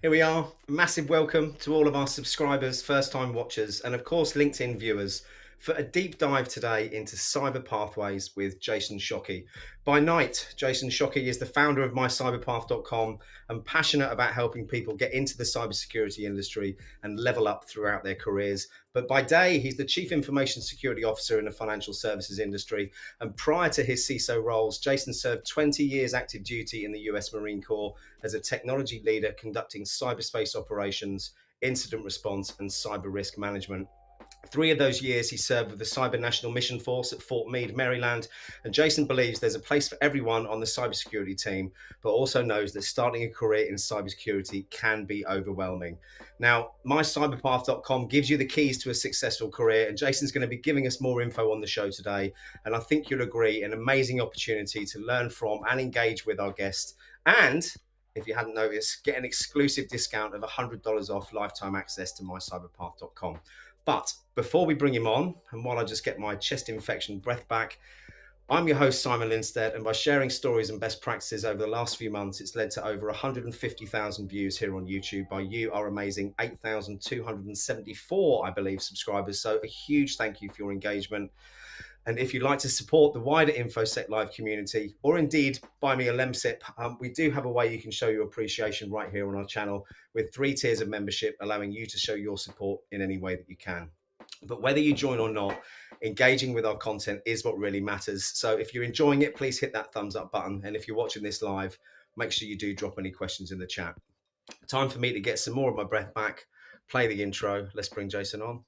Here we are. A massive welcome to all of our subscribers, first-time watchers, and of course LinkedIn viewers for a deep dive today into cyber pathways with Jason Shockey. By night, Jason Shockey is the founder of mycyberpath.com and passionate about helping people get into the cybersecurity industry and level up throughout their careers. But by day, he's the Chief Information Security Officer in the financial services industry. And prior to his CISO roles, Jason served 20 years active duty in the US Marine Corps as a technology leader conducting cyberspace operations, incident response, and cyber risk management. 3 of those years he served with the Cyber National Mission Force at Fort Meade, Maryland, and Jason believes there's a place for everyone on the cybersecurity team, but also knows that starting a career in cybersecurity can be overwhelming. Now, mycyberpath.com gives you the keys to a successful career, and Jason's going to be giving us more info on the show today, and I think you'll agree, an amazing opportunity to learn from and engage with our guests, and if you hadn't noticed, get an exclusive discount of $100 off lifetime access to mycyberpath.com. But before we bring him on, and while I just get my chest infection breath back, I'm your host, Simon Lindstedt, and by sharing stories and best practices over the last few months, it's led to over 150,000 views here on YouTube by you, our amazing 8,274, I believe, subscribers. So a huge thank you for your engagement. And if you'd like to support the wider InfoSec Live community, or indeed buy me a Lemsip, we do have a way you can show your appreciation right here on our channel with 3 tiers of membership, allowing you to show your support in any way that you can. But whether you join or not, engaging with our content is what really matters. So if you're enjoying it, please hit that thumbs up button. And if you're watching this live, make sure you do drop any questions in the chat. Time for me to get some more of my breath back, play the intro. Let's bring Jason on.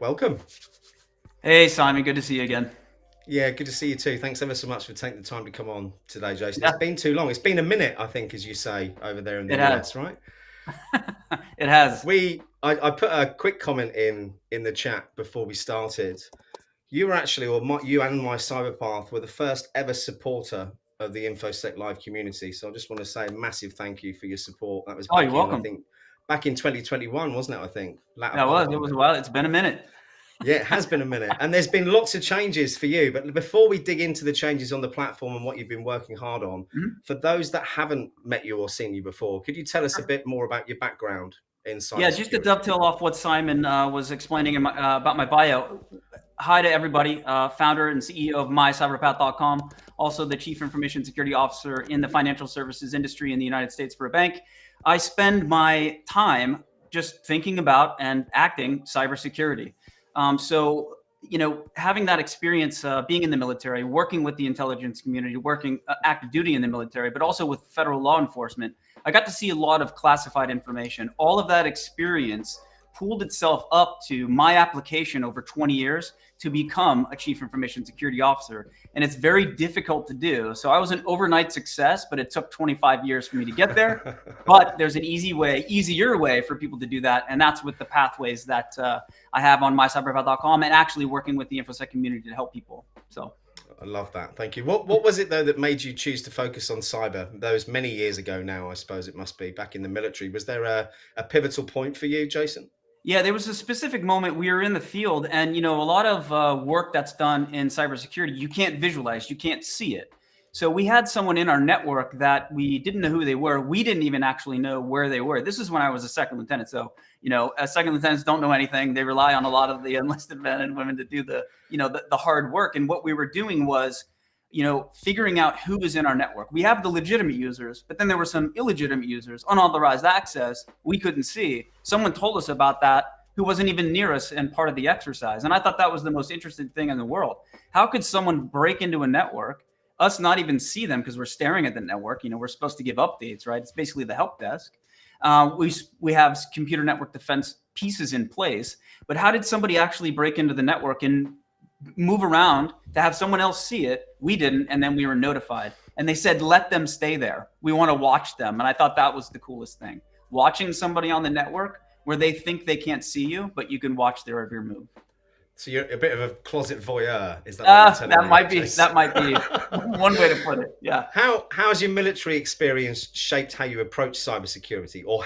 Welcome. Hey, Simon. Good to see you again. Yeah, good to see you too. Thanks ever so much for taking the time to come on today, Jason. It's been too long. It's been a minute, I think, as you say, over there in the US, right? It has. I put a quick comment in the chat before we started. You were actually, you and My Cyberpath were the first ever supporter of the InfoSec Live community. So I just want to say a massive thank you for your support. That was you're welcome. I think back in 2021, wasn't it? I think. It was a while. It's been a minute. Yeah, it has been a minute. And there's been lots of changes for you. But before we dig into the changes on the platform and what you've been working hard on, for those that haven't met you or seen you before, could you tell us a bit more about your background in cybersecurity? Yeah, just to dovetail off what Simon was explaining about my bio. Hi to everybody, founder and CEO of mycyberpath.com, also the Chief Information Security Officer in the financial services industry in the United States for a bank. I spend my time just thinking about and acting cybersecurity. So, having that experience, being in the military, working with the intelligence community, working active duty in the military, but also with federal law enforcement, I got to see a lot of classified information. All of that experience pooled itself up to my application over 20 years to become a Chief Information Security Officer. And it's very difficult to do. So I was an overnight success, but it took 25 years for me to get there. But there's an easier way for people to do that. And that's with the pathways that I have on mycyberpath.com and actually working with the InfoSec community to help people. So I love that. Thank you. What was it, though, that made you choose to focus on cyber? Those many years ago now, I suppose it must be, back in the military. Was there a pivotal point for you, Jason? Yeah, there was a specific moment. We were in the field, and a lot of work that's done in cybersecurity, you can't visualize, you can't see it. So we had someone in our network that we didn't know who they were. We didn't even actually know where they were. This is when I was a second lieutenant. So, as second lieutenants don't know anything. They rely on a lot of the enlisted men and women to do the hard work. And what we were doing was, figuring out who was in our network. We have the legitimate users, but then there were some illegitimate users, unauthorized access we couldn't see. Someone told us about that who wasn't even near us and part of the exercise. And I thought that was the most interesting thing in the world. How could someone break into a network, us not even see them because we're staring at the network? We're supposed to give updates, right? It's basically the help desk. We have computer network defense pieces in place, but how did somebody actually break into the network and move around to have someone else see it? We didn't, and then we were notified. And they said, let them stay there. We want to watch them. And I thought that was the coolest thing. Watching somebody on the network where they think they can't see you, but you can watch their every move. So you're a bit of a closet voyeur, is that what you're telling me? That might be one way to put it. Yeah. How has your military experience shaped how you approach cybersecurity, or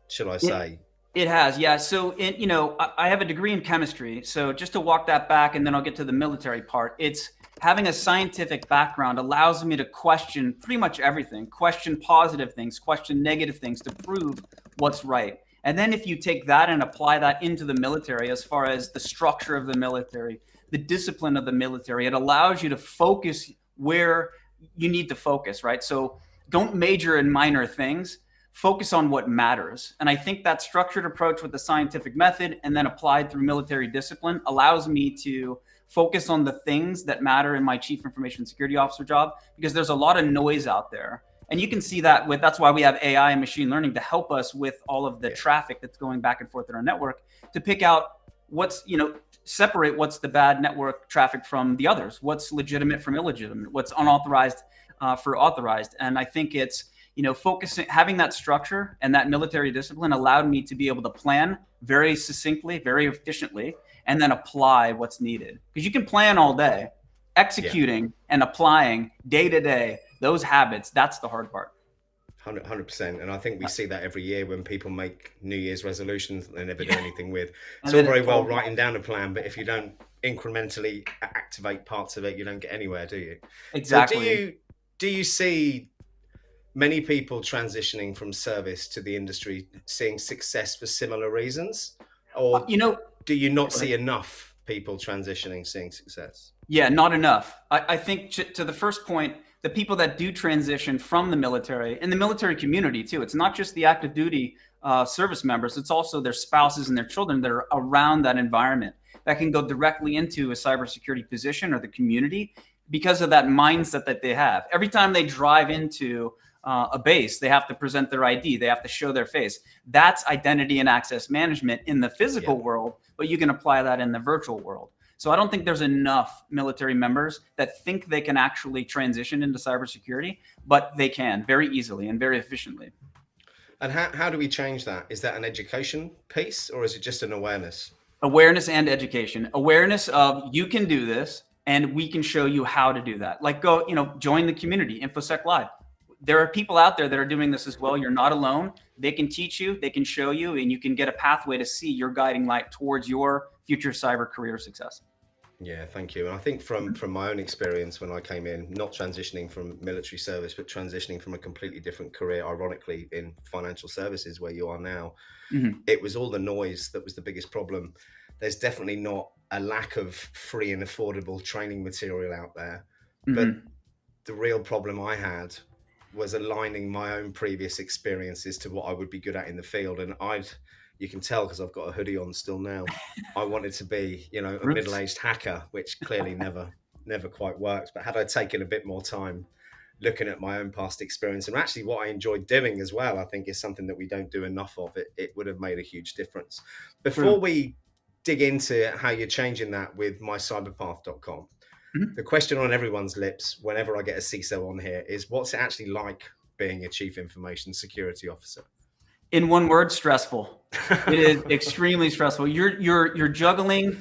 should I say? It has, yeah. So, I have a degree in chemistry. So just to walk that back, and then I'll get to the military part. It's having a scientific background allows me to question pretty much everything, question positive things, question negative things to prove what's right. And then if you take that and apply that into the military, as far as the structure of the military, the discipline of the military, it allows you to focus where you need to focus, right? So don't major in minor things. Focus on what matters. And I think that structured approach with the scientific method and then applied through military discipline allows me to focus on the things that matter in my chief information security officer job, because there's a lot of noise out there. And you can see that that's why we have AI and machine learning to help us with all of the traffic that's going back and forth in our network to pick out separate what's the bad network traffic from the others, what's legitimate from illegitimate, what's unauthorized for authorized. And I think it's, focusing, having that structure and that military discipline allowed me to be able to plan very succinctly, very efficiently, and then apply what's needed. Because you can plan all day, executing and applying day to day, those habits, that's the hard part. 100%. And I think we see that every year when people make New Year's resolutions that they never do anything with. It's all very well writing down a plan, but if you don't incrementally activate parts of it, you don't get anywhere, do you? Exactly. So do you see many people transitioning from service to the industry seeing success for similar reasons? Or do you not see enough people transitioning seeing success? Yeah, not enough. I think to the first point, the people that do transition from the military, and the military community too, it's not just the active duty service members, it's also their spouses and their children that are around that environment that can go directly into a cybersecurity position or the community because of that mindset that they have. Every time they drive into a base, they have to present their ID, they have to show their face. That's identity and access management in the physical world, but you can apply that in the virtual world. So I don't think there's enough military members that think they can actually transition into cybersecurity, but they can very easily and very efficiently. And how do we change that? Is that an education piece, or is it just an awareness? Awareness and education. Awareness of you can do this and we can show you how to do that. Like join the community, InfoSec Live. There are people out there that are doing this as well. You're not alone. They can teach you, they can show you, and you can get a pathway to see your guiding light towards your future cyber career success. Yeah, thank you. And I think from my own experience when I came in, not transitioning from military service, but transitioning from a completely different career, ironically, in financial services where you are now, it was all the noise that was the biggest problem. There's definitely not a lack of free and affordable training material out there. But the real problem I had was aligning my own previous experiences to what I would be good at in the field. And you can tell because I've got a hoodie on still now, I wanted to be, a middle-aged hacker, which clearly never quite worked. But had I taken a bit more time looking at my own past experience and actually what I enjoyed doing as well, I think is something that we don't do enough of. It would have made a huge difference. Before we dig into how you're changing that with mycyberpath.com, the question on everyone's lips whenever I get a CISO on here is, what's it actually like being a chief information security officer? In one word, stressful. It is extremely stressful. You're juggling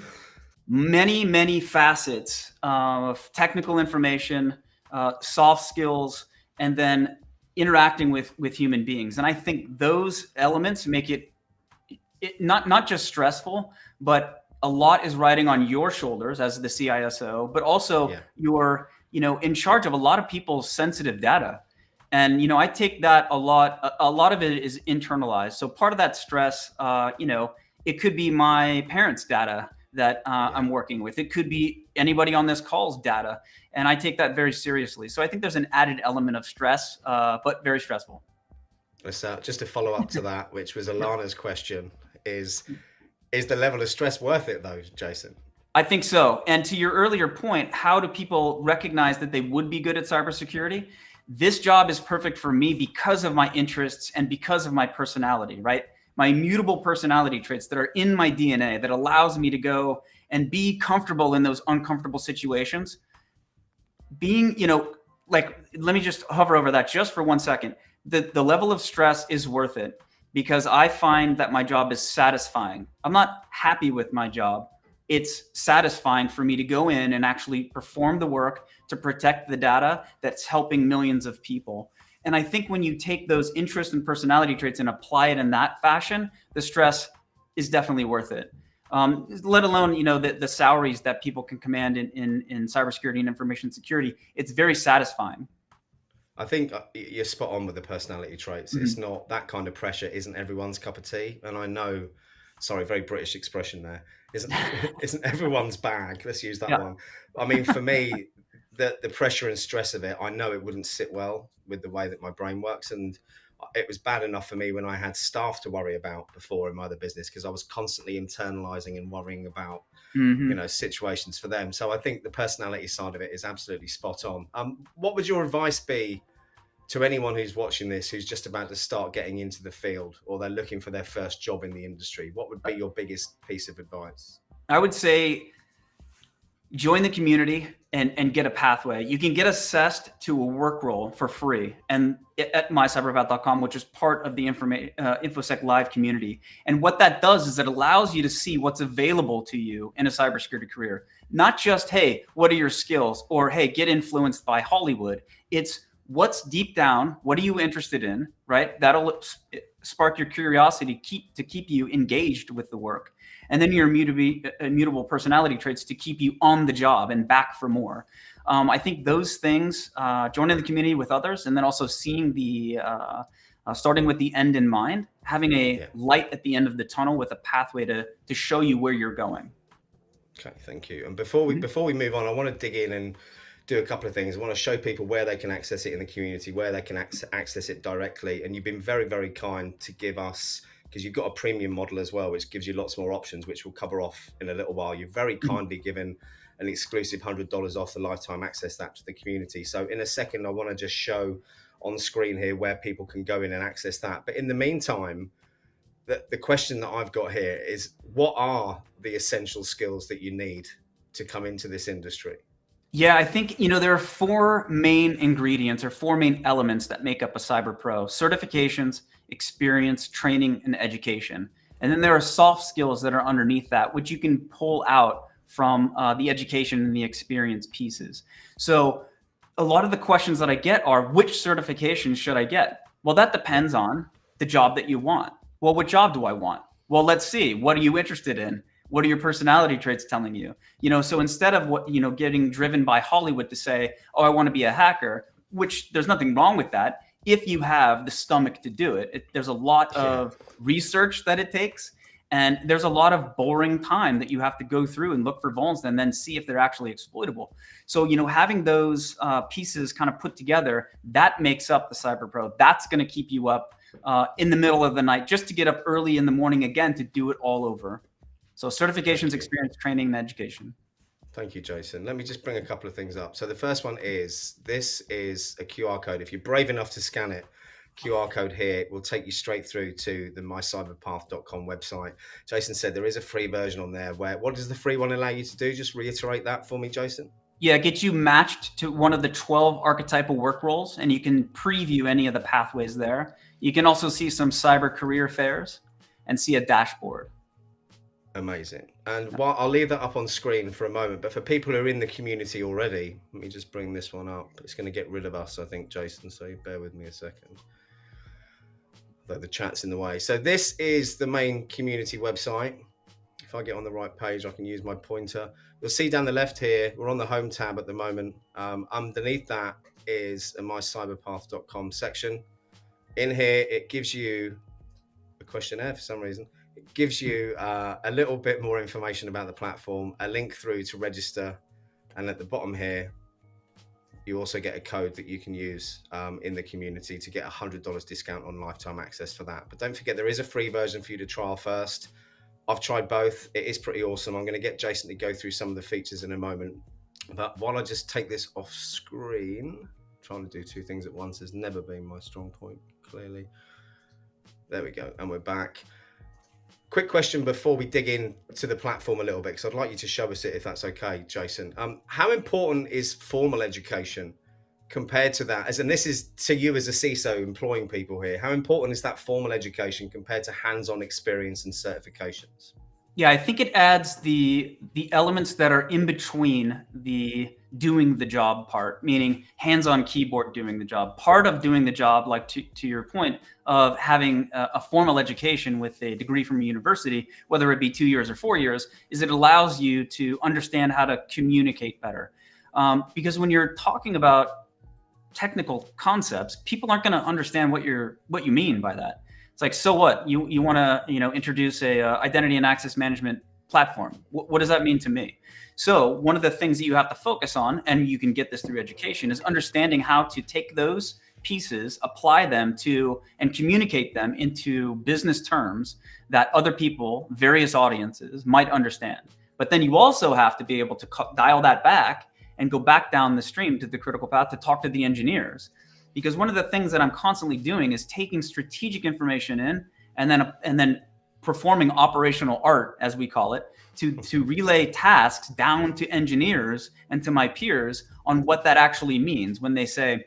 many facets of technical information, soft skills, and then interacting with human beings. And I think those elements make it not just stressful, but a lot is riding on your shoulders as the CISO, but also your in charge of a lot of people's sensitive data. And, I take that a lot of it is internalized. So part of that stress, it could be my parents' data that I'm working with. It could be anybody on this call's data. And I take that very seriously. So I think there's an added element of stress, but very stressful. Just to follow up to that, which was Alana's question, is the level of stress worth it though, Jason? I think so. And to your earlier point, how do people recognize that they would be good at cybersecurity? This job is perfect for me because of my interests and because of my personality, right? My immutable personality traits that are in my DNA that allows me to go and be comfortable in those uncomfortable situations. Being, let me just hover over that just for 1 second. The level of stress is worth it because I find that my job is satisfying. I'm not happy with my job. It's satisfying for me to go in and actually perform the work to protect the data that's helping millions of people. And I think when you take those interests and personality traits and apply it in that fashion, the stress is definitely worth it. Let alone, the salaries that people can command in cybersecurity and information security. It's very satisfying. I think you're spot on with the personality traits. Mm-hmm. It's not that kind of pressure isn't everyone's cup of tea. And I know, sorry, very British expression there. Isn't everyone's bag. Let's use that one. I mean, for me, the pressure and stress of it, I know it wouldn't sit well with the way that my brain works. And it was bad enough for me when I had staff to worry about before in my other business, because I was constantly internalizing and worrying about, situations for them. So I think the personality side of it is absolutely spot on. What would your advice be to anyone who's watching this, who's just about to start getting into the field or they're looking for their first job in the industry? What would be your biggest piece of advice? I would say join the community and get a pathway. You can get assessed to a work role for free and at mycyberpath.com, which is part of the InfoSec Live community. And what that does is it allows you to see what's available to you in a cybersecurity career. Not just, hey, what are your skills? Or, hey, get influenced by Hollywood. It's what's deep down, what are you interested in, right? That'll spark your curiosity to keep you engaged with the work. And then your immutable personality traits to keep you on the job and back for more. I think those things, joining the community with others, and then also seeing starting with the end in mind, having a light at the end of the tunnel with a pathway to show you where you're going. Okay, thank you. And before we move on, I want to dig in and do a couple of things. I want to show people where they can access it in the community, where they can access it directly. And you've been very, very kind to give us, because you've got a premium model as well, which gives you lots more options, which we'll cover off in a little while. You've very kindly given an exclusive $100 off the lifetime access app to the community. So in a second, I want to just show on screen here where people can go in and access that. But in the meantime, the question that I've got here is, what are the essential skills that you need to come into this industry? Yeah, I think, there are four main ingredients or four main elements that make up a cyber pro: certifications, experience, training, and education. And then there are soft skills that are underneath that, which you can pull out from the education and the experience pieces. So a lot of the questions that I get are, which certifications should I get? Well, that depends on the job that you want. Well, what job do I want? Well, let's see. What are you interested in? What are your personality traits telling you? So instead of getting driven by Hollywood to say, oh, I want to be a hacker, which there's nothing wrong with that, if you have the stomach to do it. There's a lot of research that it takes, and there's a lot of boring time that you have to go through and look for vulns and then see if they're actually exploitable. So, having those pieces kind of put together, that makes up the cyber pro. That's going to keep you up in the middle of the night, just to get up early in the morning again to do it all over. So certifications, experience, training, and education. Thank you, Jason. Let me just bring a couple of things up. So the first one is, this is a QR code. If you're brave enough to scan it, QR code here will take you straight through to the mycyberpath.com website. Jason said there is a free version on there. What does the free one allow you to do? Just reiterate that for me, Jason. Yeah, get you matched to one of the 12 archetypal work roles, and you can preview any of the pathways there. You can also see some cyber career fairs and see a dashboard. Amazing. And while I'll leave that up on screen for a moment, but for people who are in the community already, let me just bring this one up. It's going to get rid of us, I think, Jason, so bear with me a second. Though the chat's in the way. So this is the main community website if I get on the right page, I can use my pointer. You'll see down the left here, we're on the home tab at the moment. Underneath that is a mycyberpath.com section. In here, it gives you a questionnaire for some reason. It gives you a little bit more information about the platform, a link through to register. And at the bottom here, you also get a code that you can use in the community to get $100 discount on lifetime access for that. But don't forget, there is a free version for you to trial first. I've tried both. It is pretty awesome. I'm going to get Jason to go through some of the features in a moment. But while I just take this off screen, trying to do two things at once has never been my strong point, clearly. There we go. And we're back. Quick question before we dig into the platform a little bit, because I'd like you to show us it if that's okay, Jason. How important is formal education compared to that? And this is to you as a CISO employing people here. How important is that formal education compared to hands-on experience and certifications? Yeah, I think it adds the elements that are in between the doing the job part, meaning hands-on keyboard doing the job. Part of doing the job, like to your point of having a formal education with a degree from a university, whether it be 2 years or 4 years, is it allows you to understand how to communicate better. Because when you're talking about technical concepts, people aren't going to understand what you mean by that. It's like, so what? You want to introduce a identity and access management platform. What does that mean to me? So one of the things that you have to focus on, and you can get this through education, is understanding how to take those pieces, apply them to, and communicate them into business terms that other people, various audiences might understand. But then you also have to be able to dial that back and go back down the stream to the critical path to talk to the engineers. Because one of the things that I'm constantly doing is taking strategic information in and then performing operational art, as we call it, to relay tasks down to engineers and to my peers on what that actually means. When they say,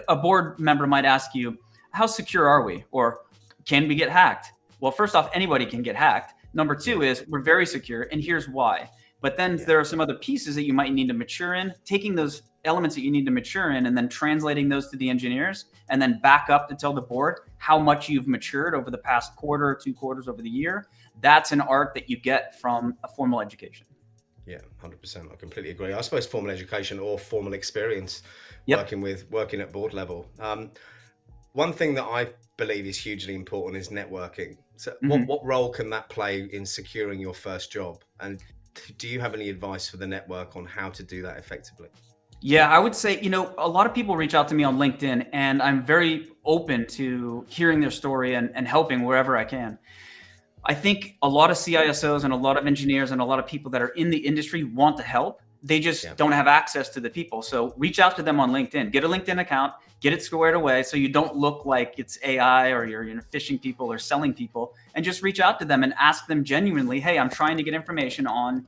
a board member might ask you, how secure are we? Or can we get hacked? Well, first off, anybody can get hacked. Number two is we're very secure, and here's why. But then there are some other pieces that you might need to mature in, taking those elements that you need to mature in and then translating those to the engineers, and then back up to tell the board how much you've matured over the past quarter or 2 quarters over the year. That's an art that you get from a formal education. Yeah, 100%. I completely agree. I suppose formal education or formal experience working at board level. One thing that I believe is hugely important is networking. So what role can that play in securing your first job? And do you have any advice for the network on how to do that effectively? Yeah, I would say, a lot of people reach out to me on LinkedIn, and I'm very open to hearing their story and helping wherever I can. I think a lot of CISOs and a lot of engineers and a lot of people that are in the industry want to help. They just don't have access to the people. So reach out to them on LinkedIn, get a LinkedIn account, get it squared away so you don't look like it's AI or you're phishing people or selling people, and just reach out to them and ask them genuinely, hey, I'm trying to get information on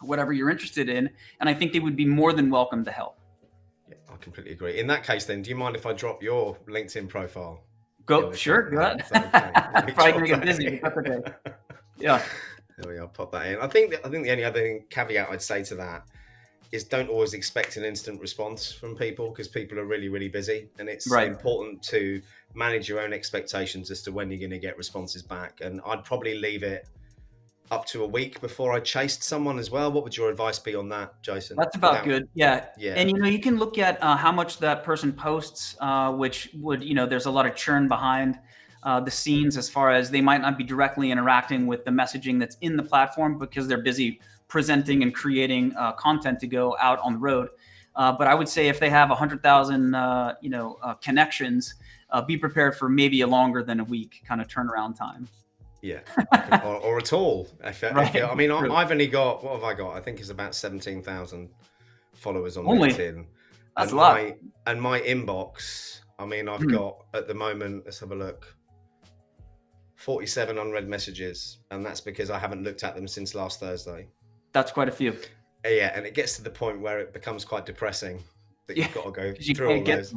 whatever you're interested in. And I think they would be more than welcome to help. Yeah, I completely agree. In that case, then, do you mind if I drop your LinkedIn profile? Sure, go ahead. Okay? Probably gonna get busy, but that's okay. Yeah. There we are. Pop that in. I think the only other caveat I'd say to that is don't always expect an instant response from people, because people are really, really busy, and it's important to manage your own expectations as to when you're going to get responses back. And I'd probably leave it up to a week before I chased someone as well. What would your advice be on that, Jason? That's about good. Yeah. And you can look at how much that person posts, which would, there's a lot of churn behind the scenes as far as they might not be directly interacting with the messaging that's in the platform because they're busy presenting and creating content to go out on the road. But I would say if they have 100,000, connections, be prepared for maybe a longer than a week kind of turnaround time. Yeah, or at all. I mean, I've only got, what have I got? I think it's about 17,000 followers on LinkedIn. That's a lot. And my inbox, I mean, I've got at the moment, let's have a look, 47 unread messages. And that's because I haven't looked at them since last Thursday. That's quite a few. Yeah, and it gets to the point where it becomes quite depressing that you've got to go through all those.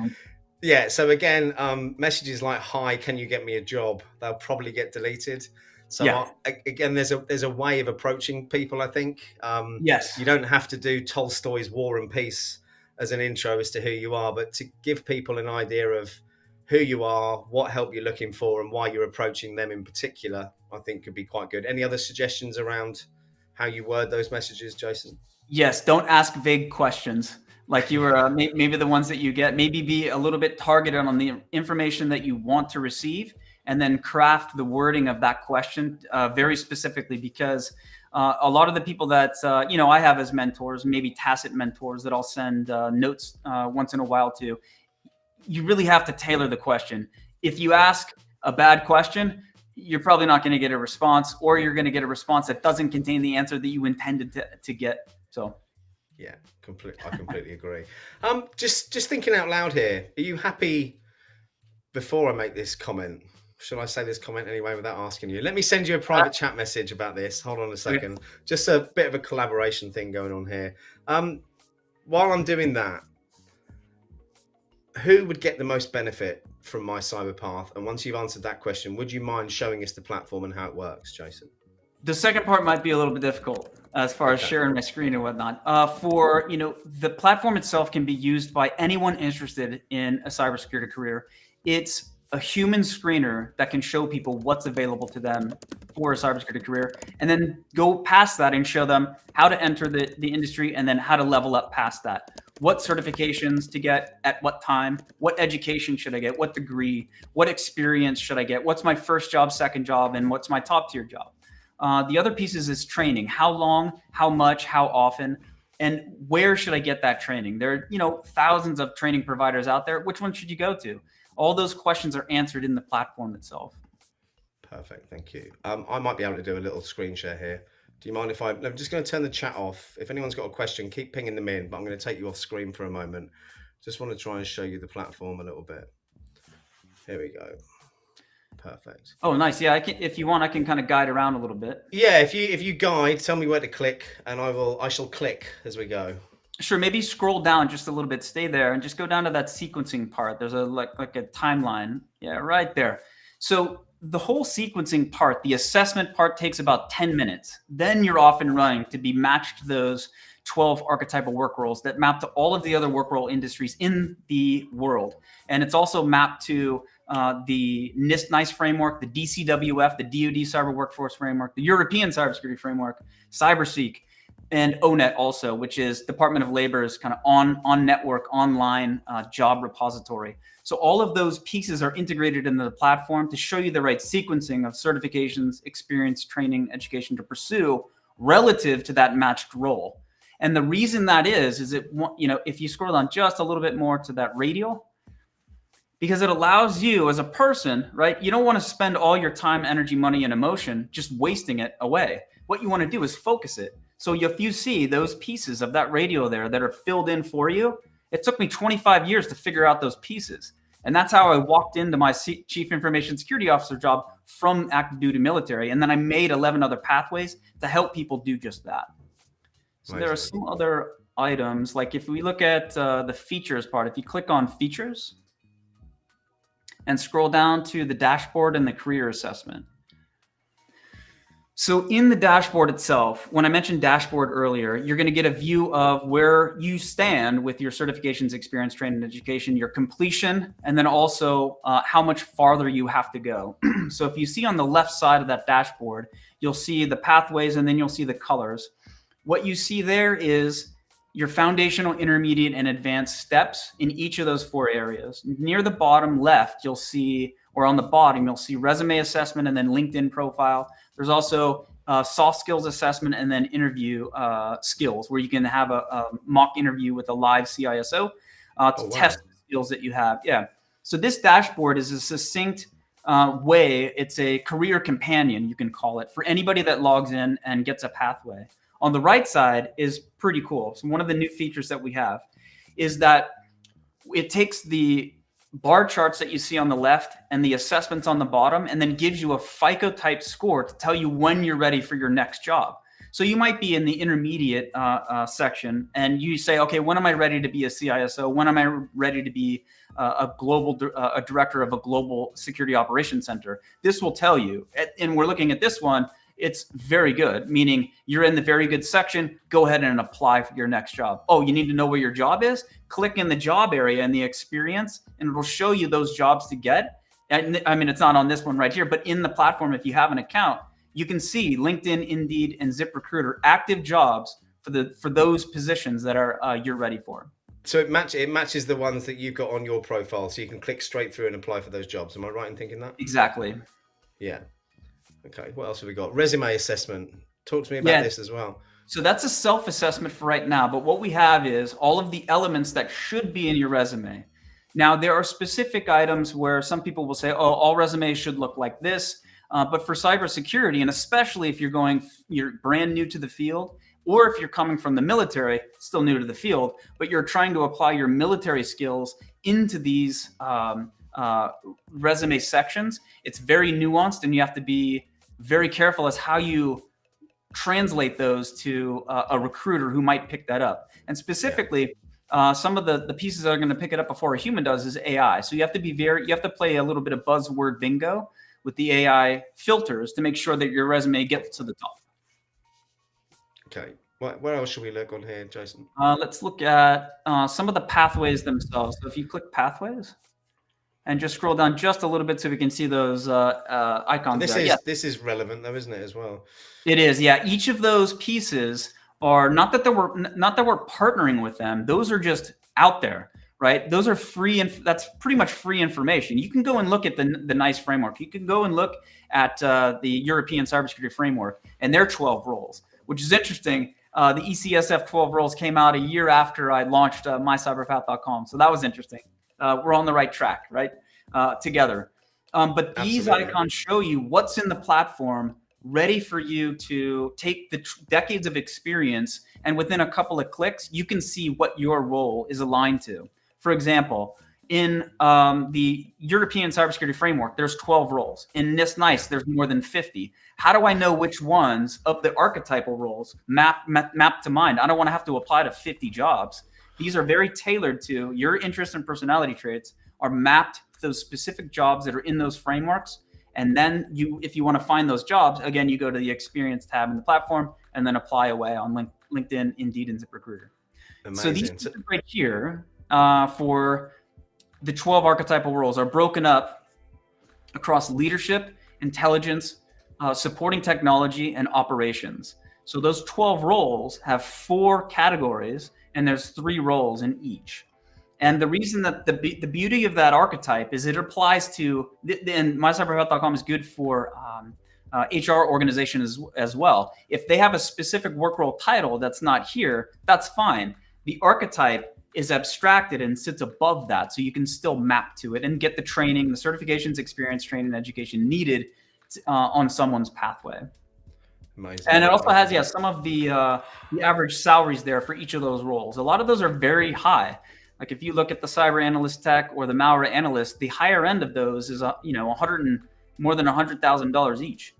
Yeah, so again, messages like, hi, can you get me a job? They'll probably get deleted. So again, there's a way of approaching people, I think. Yes. You don't have to do Tolstoy's War and Peace as an intro as to who you are, but to give people an idea of who you are, what help you're looking for, and why you're approaching them in particular, I think could be quite good. Any other suggestions around how you word those messages, Jason? Yes, don't ask vague questions like you were maybe the ones that you get. Maybe be a little bit targeted on the information that you want to receive, and then craft the wording of that question very specifically, because a lot of the people that I have as mentors, maybe tacit mentors that I'll send notes once in a while to, you really have to tailor the question. If you ask a bad question, you're probably not going to get a response, or you're going to get a response that doesn't contain the answer that you intended to get. So, yeah, I completely agree. Just thinking out loud here. Are you happy? Before I make this comment, should I say this comment anyway without asking you? Let me send you a private chat message about this. Hold on a second. Okay. Just a bit of a collaboration thing going on here. While I'm doing that, who would get the most benefit from my cyber path? And once you've answered that question, would you mind showing us the platform and how it works, Jason? The second part might be a little bit difficult as far as sharing my screen and whatnot. The platform itself can be used by anyone interested in a cybersecurity career. It's a human screener that can show people what's available to them for a cybersecurity career, and then go past that and show them how to enter the industry, and then how to level up past that. What certifications to get at what time, what education should I get, what degree, what experience should I get, what's my first job, second job, and what's my top tier job. The other pieces is training. How long, how much, how often, and where should I get that training? There are, thousands of training providers out there. Which one should you go to? All those questions are answered in the platform itself. Perfect, thank you. I might be able to do a little screen share here. Do you mind if I'm just going to turn the chat off? If anyone's got a question, keep pinging them in, but I'm going to take you off screen for a moment. Just want to try and show you the platform a little bit. Here we go. Perfect. Oh, nice. Yeah, if you want, I can kind of guide around a little bit. Yeah, if you guide, tell me where to click, and I shall click as we go. Sure. Maybe scroll down just a little bit, stay there, and just go down to that sequencing part. There's like a timeline. Yeah, right there. So the whole sequencing part, the assessment part, takes about 10 minutes. Then you're off and running to be matched to those 12 archetypal work roles that map to all of the other work role industries in the world. And it's also mapped to the NIST framework, the DCWF, the DoD Cyber Workforce Framework, the European Cybersecurity Framework, CyberSeek, and ONET also, which is Department of Labor's kind of on network, online job repository. So all of those pieces are integrated into the platform to show you the right sequencing of certifications, experience, training, education to pursue relative to that matched role. And the reason that is it, if you scroll down just a little bit more to that radial, because it allows you as a person, right? You don't want to spend all your time, energy, money, and emotion just wasting it away. What you want to do is focus it. So if you see those pieces of that radio there that are filled in for you, it took me 25 years to figure out those pieces. And that's how I walked into my Chief Information Security Officer job from active duty military. And then I made 11 other pathways to help people do just that. So there are some other items, like if we look at the features part, if you click on features and scroll down to the dashboard and the career assessment. So in the dashboard itself, when I mentioned dashboard earlier, you're going to get a view of where you stand with your certifications, experience, training, and education, your completion, and then also how much farther you have to go. So if you see on the left side of that dashboard, you'll see the pathways, and then you'll see the colors. What you see there is your foundational, intermediate, and advanced steps in each of those 4 areas. Near the bottom left, you'll see, or on the bottom, you'll see resume assessment and then LinkedIn profile. There's also soft skills assessment and then interview skills, where you can have a mock interview with a live CISO to test the skills that you have. Yeah. So this dashboard is a succinct way. It's a career companion, you can call it, for anybody that logs in and gets a pathway. On the right side is pretty cool. So one of the new features that we have is that it takes the bar charts that you see on the left and the assessments on the bottom, and then gives you a FICO type score to tell you when you're ready for your next job. So you might be in the intermediate section, and you say, okay, when am I ready to be a CISO? When am I ready to be a director of a global security operations center? This will tell you, and we're looking at this one, it's very good, meaning you're in the very good section. Go ahead and apply for your next job. Oh, you need to know where your job is? Click in the job area and the experience, and it'll show you those jobs to get. And I mean, it's not on this one right here, but in the platform, if you have an account, you can see LinkedIn, Indeed, and ZipRecruiter active jobs for those positions that are you're ready for. So it matches the ones that you've got on your profile, so you can click straight through and apply for those jobs. Am I right in thinking that? Exactly. Yeah. Okay. What else have we got? Resume assessment. Talk to me about this as well. So that's a self-assessment for right now. But what we have is all of the elements that should be in your resume. Now, there are specific items where some people will say, oh, all resumes should look like this. But for cybersecurity, and especially if you're brand new to the field, or if you're coming from the military, still new to the field, but you're trying to apply your military skills into these resume sections, it's very nuanced, and you have to be very careful as how you translate those to a recruiter who might pick that up. And specifically, some of the pieces that are going to pick it up before a human does is AI. So you have to play a little bit of buzzword bingo with the AI filters to make sure that your resume gets to the top. Okay. Where else should we look on here, Jason? Let's look at some of the pathways themselves. So if you click pathways and just scroll down just a little bit so we can see those icons. This is relevant though, isn't it, as well? It is, yeah. Each of those pieces are not that we're partnering with them. Those are just out there, right? Those are free, and that's pretty much free information. You can go and look at the NICE framework. You can go and look at the European cybersecurity framework and their 12 roles, which is interesting. The ECSF 12 roles came out a year after I launched mycyberpath.com. So that was interesting. We're on the right track, right? Together. But these icons show you what's in the platform ready for you to take the decades of experience. And within a couple of clicks, you can see what your role is aligned to. For example, in the European cybersecurity framework, there's 12 roles. In this NICE, there's more than 50. How do I know which ones of the archetypal roles map to mine? I don't want to have to apply to 50 jobs. These are very tailored to your interests and personality traits, are mapped to those specific jobs that are in those frameworks. And then if you want to find those jobs, again, you go to the experience tab in the platform and then apply away on LinkedIn, Indeed, and ZipRecruiter. Amazing. So these right here for the 12 archetypal roles are broken up across leadership, intelligence, supporting technology, and operations. So those 12 roles have 4 categories, and there's 3 roles in each. And the reason that the beauty of that archetype is it applies to, and mycyberpath.com is good for HR organizations as well. If they have a specific work role title that's not here, that's fine. The archetype is abstracted and sits above that, so you can still map to it and get the training, the certifications, experience, training, and education needed on someone's pathway. Amazing. And it also has, some of the average salaries there for each of those roles. A lot of those are very high. Like if you look at the cyber analyst tech or the malware analyst, the higher end of those is more than $100,000 each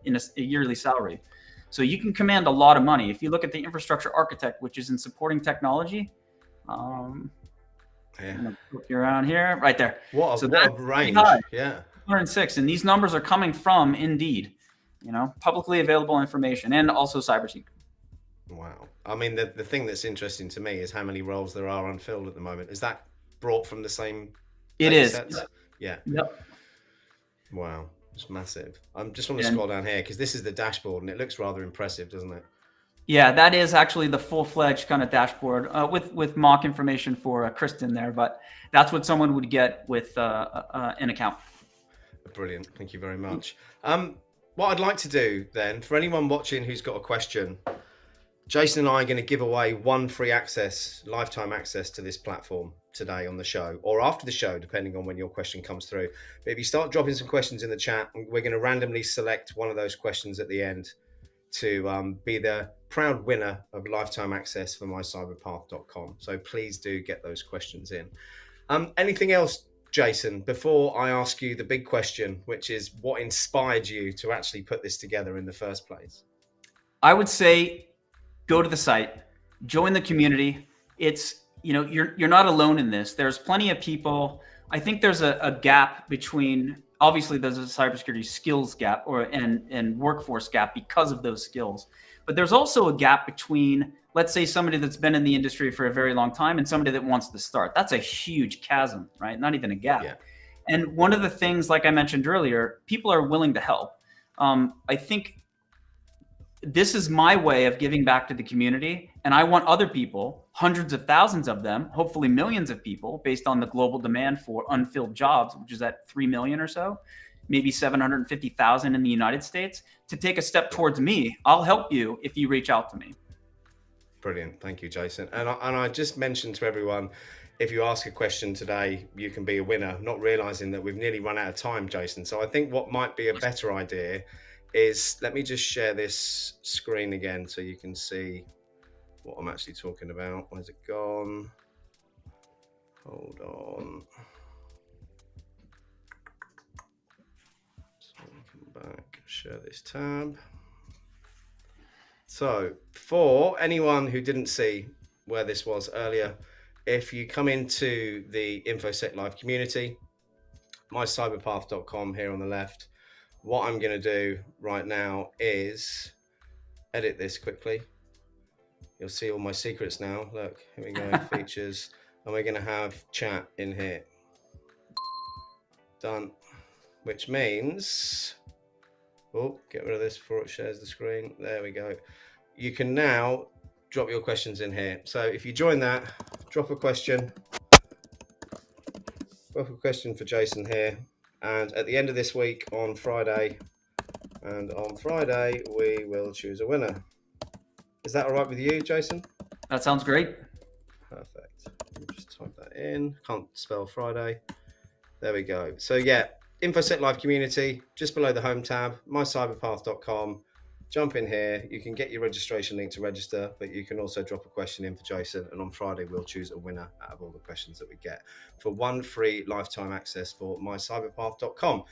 in a yearly salary. So you can command a lot of money. If you look at the infrastructure architect, which is in supporting technology, I'm gonna look around here, right there. What a range! Yeah, 106, and these numbers are coming from Indeed, publicly available information, and also CyberSeek. Wow. I mean, the thing that's interesting to me is how many roles there are unfilled at the moment. Is that brought from the same? It is. Sets? Yeah. Yep. Wow. It's massive. I just want to scroll down here because this is the dashboard and it looks rather impressive, doesn't it? Yeah, that is actually the full-fledged kind of dashboard with mock information for Kristen there, but that's what someone would get with an account. Brilliant. Thank you very much. What I'd like to do then, for anyone watching who's got a question, Jason and I are going to give away 1 free access, lifetime access to this platform today on the show, or after the show, depending on when your question comes through. But if you start dropping some questions in the chat, we're going to randomly select one of those questions at the end to be the proud winner of lifetime access for mycyberpath.com. So please do get those questions in. Anything else, Jason, before I ask you the big question, which is what inspired you to actually put this together in the first place? I would say go to the site, join the community. It's, you're not alone in this. There's plenty of people I think there's a gap between, obviously there's a cybersecurity skills gap and workforce gap because of those skills. But there's also a gap between, let's say, somebody that's been in the industry for a very long time and somebody that wants to start. That's a huge chasm, right? Not even a gap. Yeah. And one of the things, like I mentioned earlier, people are willing to help. I think this is my way of giving back to the community. And I want other people, hundreds of thousands of them, hopefully millions of people, based on the global demand for unfilled jobs, which is at 3 million or so, maybe 750,000 in the United States, to take a step towards me. I'll help you if you reach out to me. Brilliant. Thank you, Jason. And I just mentioned to everyone, if you ask a question today, you can be a winner, not realizing that we've nearly run out of time, Jason. So I think what might be a better idea is, let me just share this screen again so you can see what I'm actually talking about. Where's it gone? Hold on. So come back, share this tab. So for anyone who didn't see where this was earlier, if you come into the InfoSec Live community, mycyberpath.com here on the left, what I'm going to do right now is edit this quickly. You'll see all my secrets now. Look, here we go, features, and we're going to have chat in here. Done. Which means, oh, get rid of this before it shares the screen. There we go. You can now drop your questions in here. So if you join that, drop a question. Drop a question for Jason here. And at the end of this week on Friday, we will choose a winner. Is that all right with you, Jason? That sounds great. Perfect. Let me just type that in. Can't spell Friday. There we go. So yeah, InfoSec Live community, just below the home tab, mycyberpath.com. Jump in here. You can get your registration link to register, but you can also drop a question in for Jason. And on Friday, we'll choose a winner out of all the questions that we get for one free lifetime access for mycyberpath.com.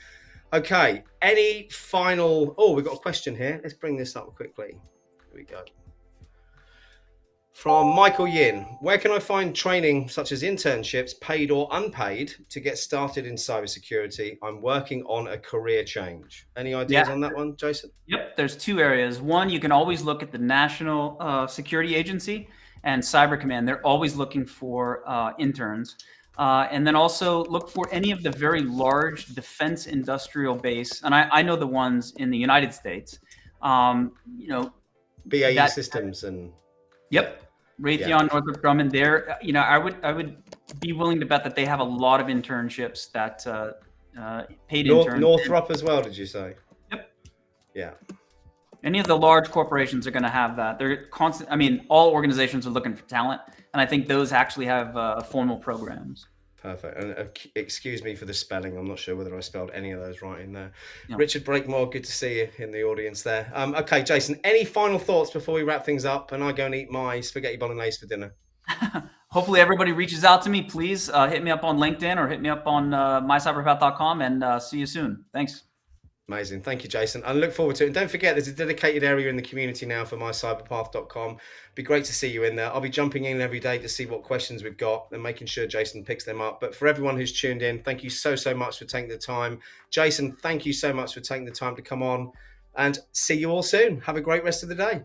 Okay, any final... Oh, we've got a question here. Let's bring this up quickly. Here we go. From Michael Yin, where can I find training such as internships, paid or unpaid, to get started in cybersecurity? I'm working on a career change. Any ideas on that one, Jason? Yep, there's two areas. One, you can always look at the National Security Agency and Cyber Command. They're always looking for interns. And then also look for any of the very large defense industrial base. And I know the ones in the United States. You know, BAE Systems and... Yep. Raytheon, Northrop Grumman, there, you know, I would be willing to bet that they have a lot of internships that paid interns. Northrop as well, did you say? Yep. Yeah. Any of the large corporations are going to have that. They're constant. I mean, all organizations are looking for talent, and I think those actually have formal programs. Perfect. And excuse me for the spelling. I'm not sure whether I spelled any of those right in there. No. Richard Breakmore, good to see you in the audience there. Okay, Jason, any final thoughts before we wrap things up and I go and eat my spaghetti bolognese for dinner? Hopefully everybody reaches out to me. Please hit me up on LinkedIn or hit me up on mycyberpath.com, and see you soon. Thanks. Amazing. Thank you, Jason. I look forward to it. And don't forget, there's a dedicated area in the community now for mycyberpath.com. Be great to see you in there. I'll be jumping in every day to see what questions we've got and making sure Jason picks them up. But for everyone who's tuned in, thank you so much for taking the time. Jason, thank you so much for taking the time to come on, and see you all soon. Have a great rest of the day.